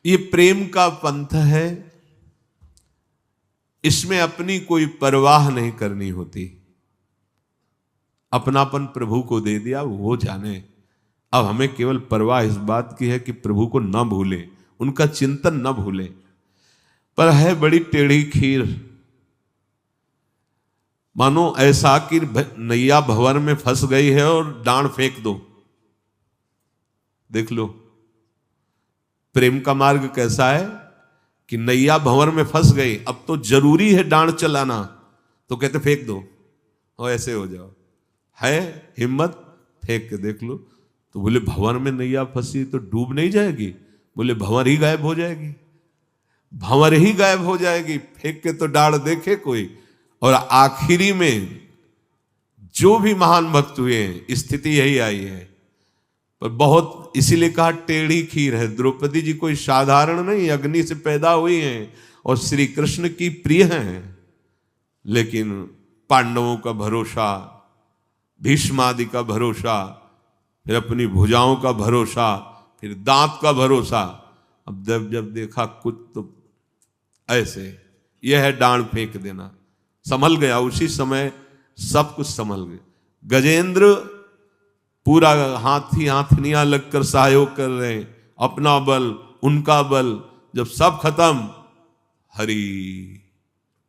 ये प्रेम का पंथ है, इसमें अपनी कोई परवाह नहीं करनी होती। अपनापन प्रभु को दे दिया, वो जाने। अब हमें केवल परवाह इस बात की है कि प्रभु को न भूलें, उनका चिंतन न भूलें। पर है बड़ी टेढ़ी खीर। मानो ऐसा कि नैया भंवर में फंस गई है और डांड फेंक दो। देख लो प्रेम का मार्ग कैसा है कि नैया भंवर में फंस गई, अब तो जरूरी है डांड चलाना, तो कहते फेंक दो और ऐसे हो जाओ। है हिम्मत, फेंक के देख लो। तो बोले भंवर में नैया फंसी तो डूब नहीं जाएगी? बोले भंवर ही गायब हो जाएगी, भंवर ही गायब हो जाएगी। फेंक के तो डांड देखे कोई। और आखिरी में जो भी महान भक्त हुए हैं स्थिति यही आई है। पर बहुत इसीलिए कहा टेढ़ी खीर है। द्रौपदी जी कोई साधारण नहीं, अग्नि से पैदा हुई हैं और श्री कृष्ण की प्रिय हैं। लेकिन पांडवों का भरोसा, भीष्मादि का भरोसा, फिर अपनी भुजाओं का भरोसा, फिर दांत का भरोसा। अब जब देखा कुछ तो ऐसे, यह है डांड फेंक देना। संभल गया उसी समय, सब कुछ संभल गया। गजेंद्र पूरा हाथी हाथनियां लगकर सहयोग कर रहे हैं, अपना बल उनका बल। जब सब खत्म, हरि,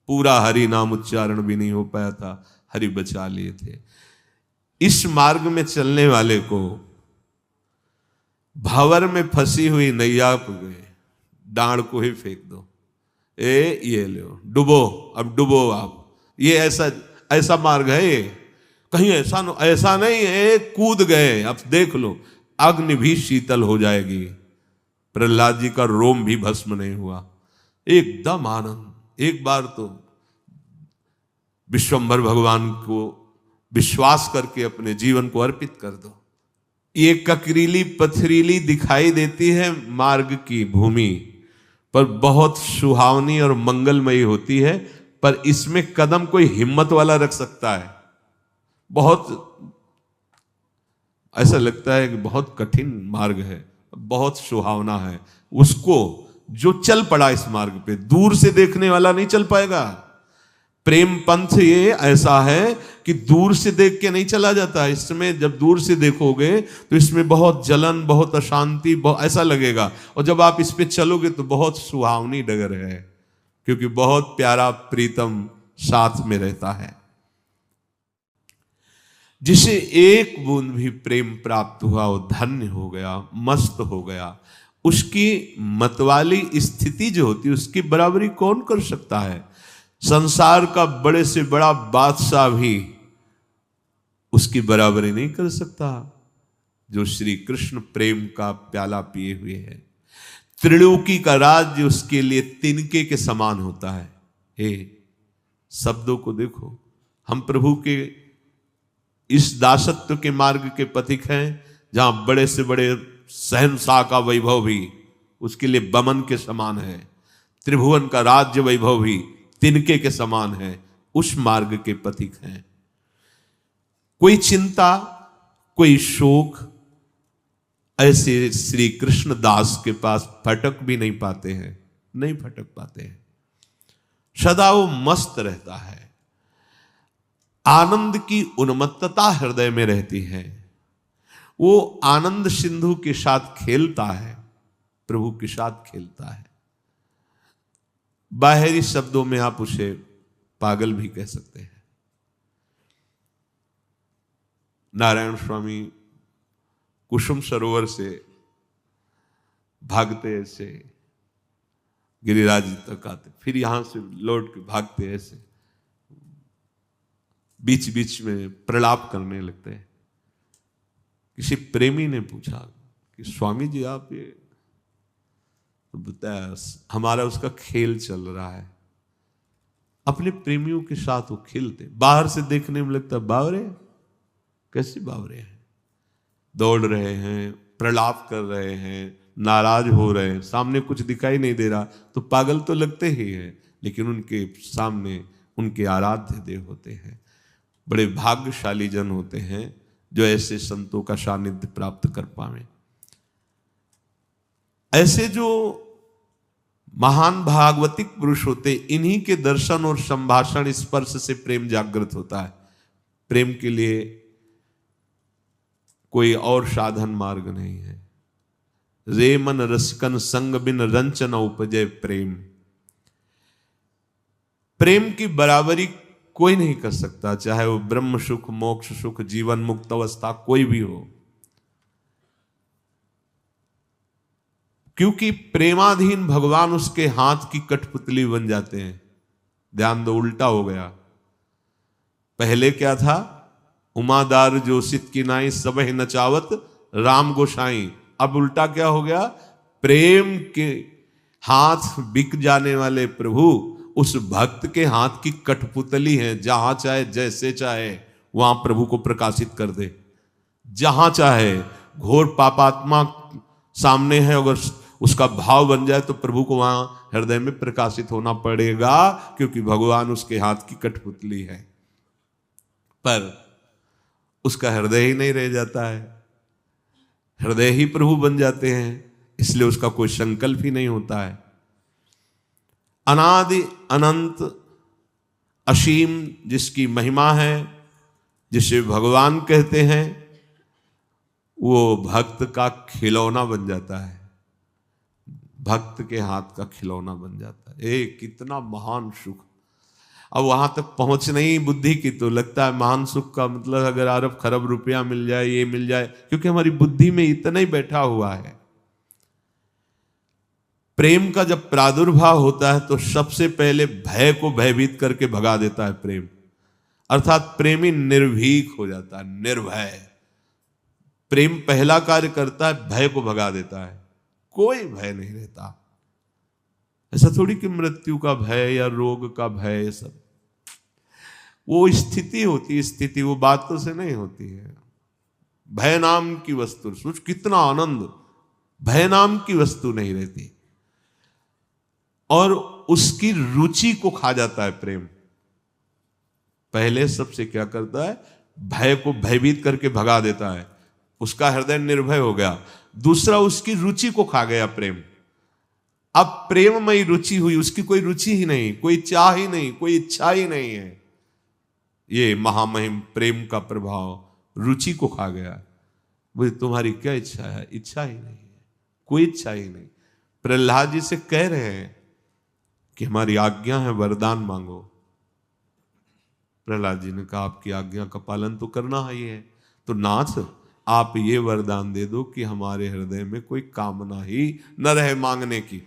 पूरा हरि नाम उच्चारण भी नहीं हो पाया था, हरि बचा लिए थे। इस मार्ग में चलने वाले को भंवर में फंसी हुई नैया पे डांड को ही फेंक दो। ये लो डुबो, अब डुबो आप। ये ऐसा मार्ग है ये। कहीं ऐसा नहीं है कूद गए, अब देख लो अग्नि भी शीतल हो जाएगी। प्रहलाद जी का रोम भी भस्म नहीं हुआ, एकदम आनंद। एक बार तो विश्वंभर भगवान को विश्वास करके अपने जीवन को अर्पित कर दो। ये ककरीली पथरीली दिखाई देती है मार्ग की भूमि, पर बहुत सुहावनी और मंगलमयी होती है। पर इसमें कदम कोई हिम्मत वाला रख सकता है। बहुत ऐसा लगता है कि बहुत कठिन मार्ग है, बहुत सुहावना है। उसको जो चल पड़ा इस मार्ग पे, दूर से देखने वाला नहीं चल पाएगा। प्रेम पंथ ये ऐसा है कि दूर से देख के नहीं चला जाता। इसमें जब दूर से देखोगे तो इसमें बहुत जलन, बहुत अशांति, बहुत ऐसा लगेगा। और जब आप इस पे चलोगे तो बहुत सुहावनी डगर है, क्योंकि बहुत प्यारा प्रीतम साथ में रहता है। जिसे एक बूंद भी प्रेम प्राप्त हुआ वो धन्य हो गया, मस्त हो गया। उसकी मतवाली स्थिति जो होती है उसकी बराबरी कौन कर सकता है? संसार का बड़े से बड़ा बादशाह भी उसकी बराबरी नहीं कर सकता जो श्री कृष्ण प्रेम का प्याला पिए हुए है। त्रिलोकी का राज्य उसके लिए तिनके के समान होता है। हे शब्दों को देखो, हम प्रभु के इस दासत्व के मार्ग के पथिक हैं, जहां बड़े से बड़े शहंशाह का वैभव भी उसके लिए बमन के समान है, त्रिभुवन का राज्य वैभव भी तिनके के समान है। उस मार्ग के पथिक हैं। कोई चिंता, कोई शोक ऐसे श्री कृष्ण दास के पास फटक भी नहीं पाते हैं, नहीं फटक पाते हैं। सदा वो मस्त रहता है, आनंद की उन्मत्तता हृदय में रहती है। वो आनंद सिंधु के साथ खेलता है, प्रभु के साथ खेलता है। बाहरी शब्दों में आप उसे पागल भी कह सकते हैं। नारायण स्वामी कुसुम सरोवर से भागते ऐसे गिरिराज तक आते, फिर यहां से लौट के भागते ऐसे, बीच बीच में प्रलाप करने लगते हैं। किसी प्रेमी ने पूछा कि स्वामी जी आप ये, तो बताया हमारा उसका खेल चल रहा है। अपने प्रेमियों के साथ वो खेलते, बाहर से देखने में लगता बावरे, कैसे बावरे हैं, दौड़ रहे हैं, प्रलाप कर रहे हैं, नाराज हो रहे हैं, सामने कुछ दिखाई नहीं दे रहा तो पागल तो लगते ही हैं। लेकिन उनके सामने उनके आराध्य देव होते हैं। बड़े भाग्यशाली जन होते हैं जो ऐसे संतों का सानिध्य प्राप्त कर पावे। ऐसे जो महान भागवतिक पुरुष होते, इन्हीं के दर्शन और संभाषण स्पर्श से प्रेम जागृत होता है। प्रेम के लिए कोई और साधन मार्ग नहीं है। रे मन रसिकन संग बिन रंच न उपजय प्रेम। प्रेम की बराबरी कोई नहीं कर सकता, चाहे वो ब्रह्म सुख, मोक्ष सुख, जीवन मुक्त अवस्था कोई भी हो, क्योंकि प्रेमाधीन भगवान उसके हाथ की कठपुतली बन जाते हैं। ध्यान दो, उल्टा हो गया। पहले क्या था? उमादार जोशित की नाई सबह नचावत राम गोसाई। अब उल्टा क्या हो गया? प्रेम के हाथ बिक जाने वाले प्रभु उस भक्त के हाथ की कठपुतली है। जहां चाहे जैसे चाहे वहां प्रभु को प्रकाशित कर दे। जहां चाहे घोर पापात्मा सामने है, अगर उसका भाव बन जाए तो प्रभु को वहां हृदय में प्रकाशित होना पड़ेगा, क्योंकि भगवान उसके हाथ की कठपुतली है। पर उसका हृदय ही नहीं रह जाता है, हृदय ही प्रभु बन जाते हैं, इसलिए उसका कोई संकल्प ही नहीं होता है। अनादि अनंत असीम जिसकी महिमा है, जिसे भगवान कहते हैं, वो भक्त का खिलौना बन जाता है, भक्त के हाथ का खिलौना बन जाता है। कितना महान सुख। अब वहां तक पहुंच नहीं बुद्धि की तो लगता है महान सुख का मतलब अगर अरब खरब रुपया मिल जाए, ये मिल जाए, क्योंकि हमारी बुद्धि में इतना ही बैठा हुआ है। प्रेम का जब प्रादुर्भाव होता है तो सबसे पहले भय को भयभीत करके भगा देता है प्रेम, अर्थात प्रेमी निर्भीक हो जाता है, निर्भय। प्रेम पहला कार्य करता है, भय को भगा देता है। कोई भय नहीं रहता। ऐसा थोड़ी कि मृत्यु का भय या रोग का भय, सब वो स्थिति होती है, स्थिति वो बातों से नहीं होती है। भय नाम की वस्तु, सोच कितना आनंद, भय नाम की वस्तु नहीं रहती। और उसकी रुचि को खा जाता है प्रेम। पहले सबसे क्या करता है? भय को भयभीत करके भगा देता है, उसका हृदय निर्भय हो गया। दूसरा, उसकी रुचि को खा गया प्रेम। अब प्रेममयी रुचि हुई, उसकी कोई रुचि ही नहीं, कोई चाह ही नहीं, कोई इच्छा ही नहीं है। ये महामहिम प्रेम का प्रभाव रुचि को खा गया। बोले तुम्हारी क्या इच्छा है? इच्छा ही नहीं है, कोई इच्छा ही नहीं। प्रहलाद जी से कह रहे हैं कि हमारी आज्ञा है, वरदान मांगो। प्रहलाद जी ने कहा आपकी आज्ञा का पालन तो करना ही है, तो नाथ आप ये वरदान दे दो कि हमारे हृदय में कोई कामना ही न रहे मांगने की।